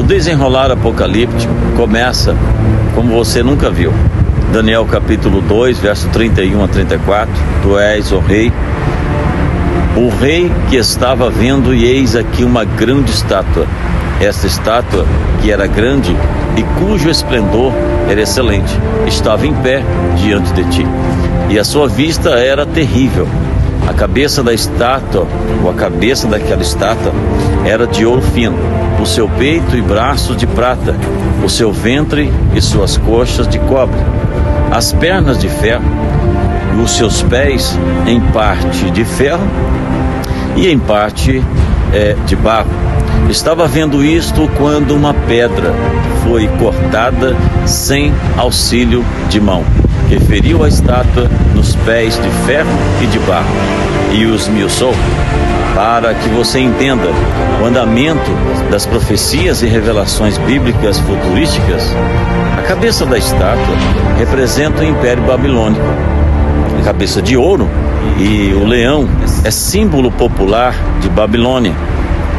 desenrolar apocalíptico começa como você nunca viu. Daniel capítulo 2, verso 31 a 34, tu és o rei que estava vendo, e eis aqui uma grande estátua. Esta estátua, que era grande e cujo esplendor era excelente, estava em pé diante de ti, e a sua vista era terrível. A cabeça da estátua, ou a cabeça daquela estátua, era de ouro fino, o seu peito e braços de prata, o seu ventre e suas coxas de cobre, as pernas de ferro, e os seus pés em parte de ferro e em parte de barro. Estava vendo isto quando uma pedra foi cortada sem auxílio de mão, que feriu a estátua nos pés de ferro e de barro, e os esmiuçou. Para que você entenda o andamento das profecias e revelações bíblicas futurísticas, a cabeça da estátua representa o Império Babilônico, a cabeça de ouro, e o leão é símbolo popular de Babilônia.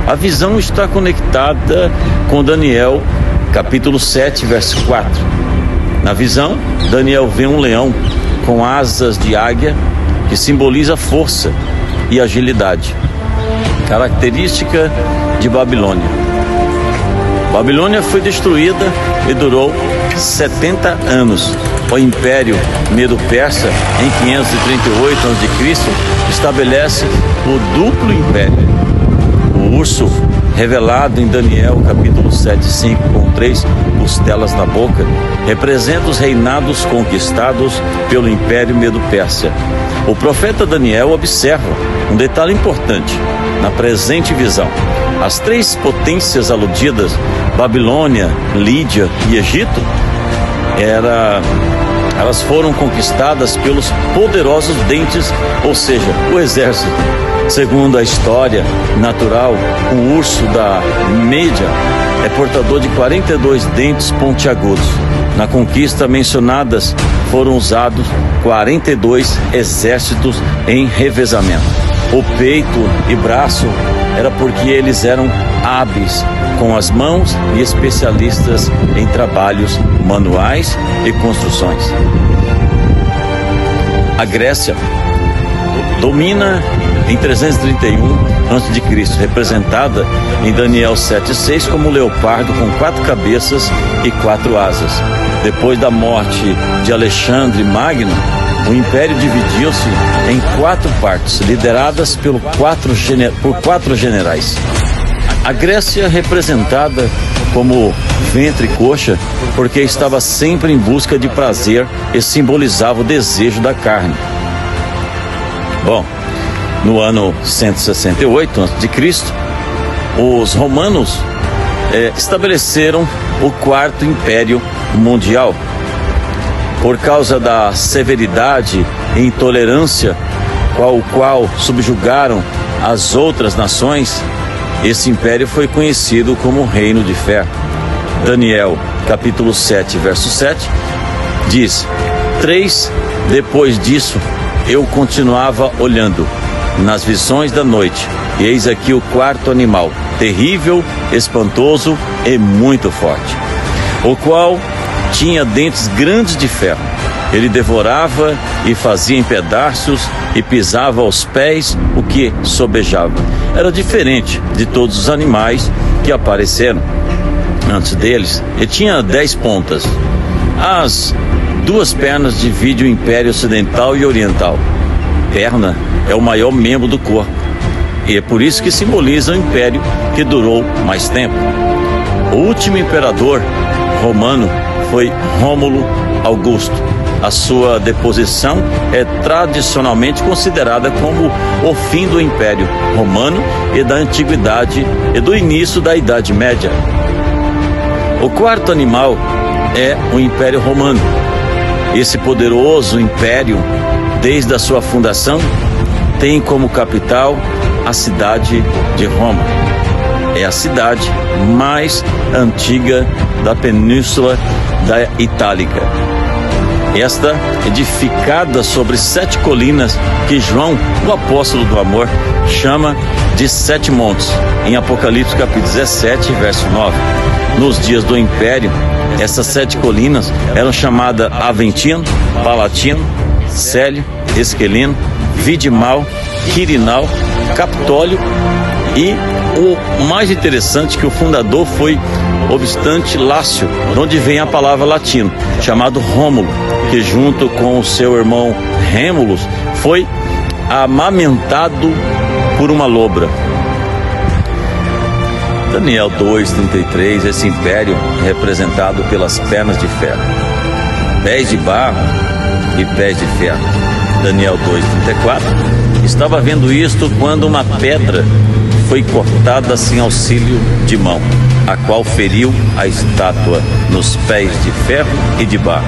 A visão está conectada com Daniel capítulo 7, verso 4. Na visão, Daniel vê um leão com asas de águia, que simboliza força e agilidade, característica de Babilônia. Babilônia foi destruída e durou 70 anos. O Império Medo-Persa, em 538 a.C., estabelece o duplo império. O urso, revelado em Daniel capítulo 7:5, com 3 costelas na boca, representa os reinados conquistados pelo Império Medo-Persa. O profeta Daniel observa um detalhe importante na presente visão. As 3 potências aludidas, Babilônia, Lídia e Egito, elas foram conquistadas pelos poderosos dentes, ou seja, o exército. Segundo a história natural, o urso da Média é portador de 42 dentes pontiagudos. Na conquista mencionadas foram usados 42 exércitos em revezamento. O peito e braço era porque eles eram hábeis com as mãos e especialistas em trabalhos manuais e construções. A Grécia domina em 331 a.C., representada em Daniel 7:6 como um leopardo com 4 cabeças e 4 asas. Depois da morte de Alexandre Magno, o império dividiu-se em 4 partes, lideradas por 4 generais. A Grécia, representada como ventre e coxa, porque estava sempre em busca de prazer e simbolizava o desejo da carne. Bom, no ano 168 a.C., os romanos estabeleceram o 4º Império Mundial. Por causa da severidade e intolerância qual subjugaram as outras nações, esse império foi conhecido como Reino de Ferro. Daniel, capítulo 7, verso 7, diz: 3, depois disso, eu continuava olhando nas visões da noite, e eis aqui o 4º animal, terrível, espantoso e muito forte, o qual tinha dentes grandes de ferro. Ele devorava e fazia em pedaços e pisava aos pés o que sobejava. Era diferente de todos os animais que apareceram antes deles. Ele tinha 10 pontas. As 2 pernas dividem o Império Ocidental e Oriental. Perna é o maior membro do corpo, e é por isso que simboliza o império que durou mais tempo. O último imperador romano foi Rômulo Augusto. A sua deposição é tradicionalmente considerada como o fim do Império Romano e da Antiguidade e do início da Idade Média. O 4º animal é o Império Romano. Esse poderoso império, desde a sua fundação, tem como capital a cidade de Roma. É a cidade mais antiga da Península da Itálica. esta edificada sobre 7 colinas que João, o apóstolo do amor, chama de 7 montes, em Apocalipse capítulo 17, verso 9. Nos dias do Império, essas 7 colinas eram chamadas Aventino, Palatino, Célio, Esquilino, Vidimal, Quirinal, Capitólio e o mais interessante que o fundador foi obstante Lácio, de onde vem a palavra latino, chamado Rômulo, que junto com o seu irmão Rêmulus foi amamentado por uma lobra. Daniel 2:33, esse império é representado pelas pernas de ferro, pés de barro e pés de ferro. Daniel 2:34, estava vendo isto quando uma pedra foi cortada sem auxílio de mão, a qual feriu a estátua nos pés de ferro e de barro,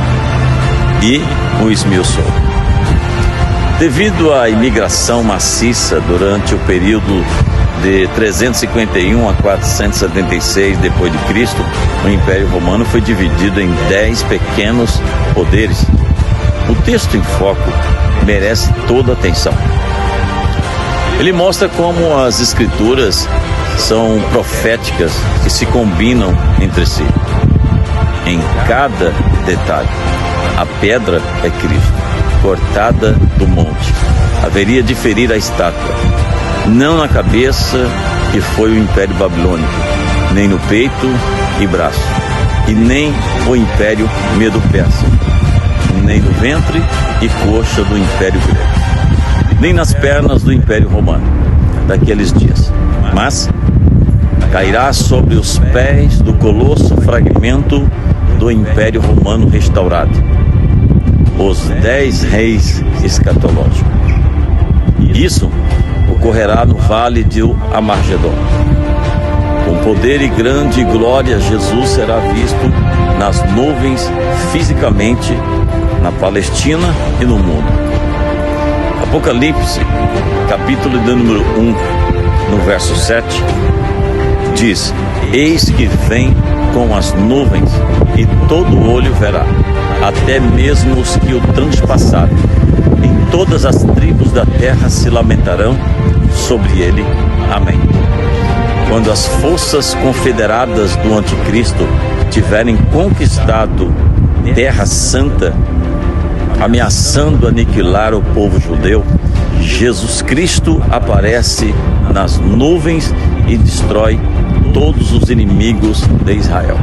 e o esmiuçou. Devido à imigração maciça durante o período de 351 a 476 depois de Cristo, o Império Romano foi dividido em 10 pequenos poderes. O texto em foco merece toda a atenção. Ele mostra como as escrituras são proféticas que se combinam entre si. Em cada detalhe, a pedra é Cristo, cortada do monte. Haveria de ferir a estátua, não na cabeça, que foi o Império Babilônico, nem no peito e braço, e nem o Império Medo-Persa, nem no ventre e coxa do Império Grego, nem nas pernas do Império Romano daqueles dias, mas cairá sobre os pés do colosso fragmento do Império Romano restaurado, os 10 reis escatológicos. Isso ocorrerá no vale de Amargedon. Com poder e grande glória, Jesus será visto nas nuvens fisicamente na Palestina e no mundo. Apocalipse, capítulo de número 1, no verso 7, diz: eis que vem com as nuvens, e todo olho verá, até mesmo os que o transpassaram. Em todas as tribos da terra se lamentarão sobre ele. Amém. Quando as forças confederadas do anticristo tiverem conquistado Terra Santa, ameaçando aniquilar o povo judeu, Jesus Cristo aparece nas nuvens e destrói todos os inimigos de Israel.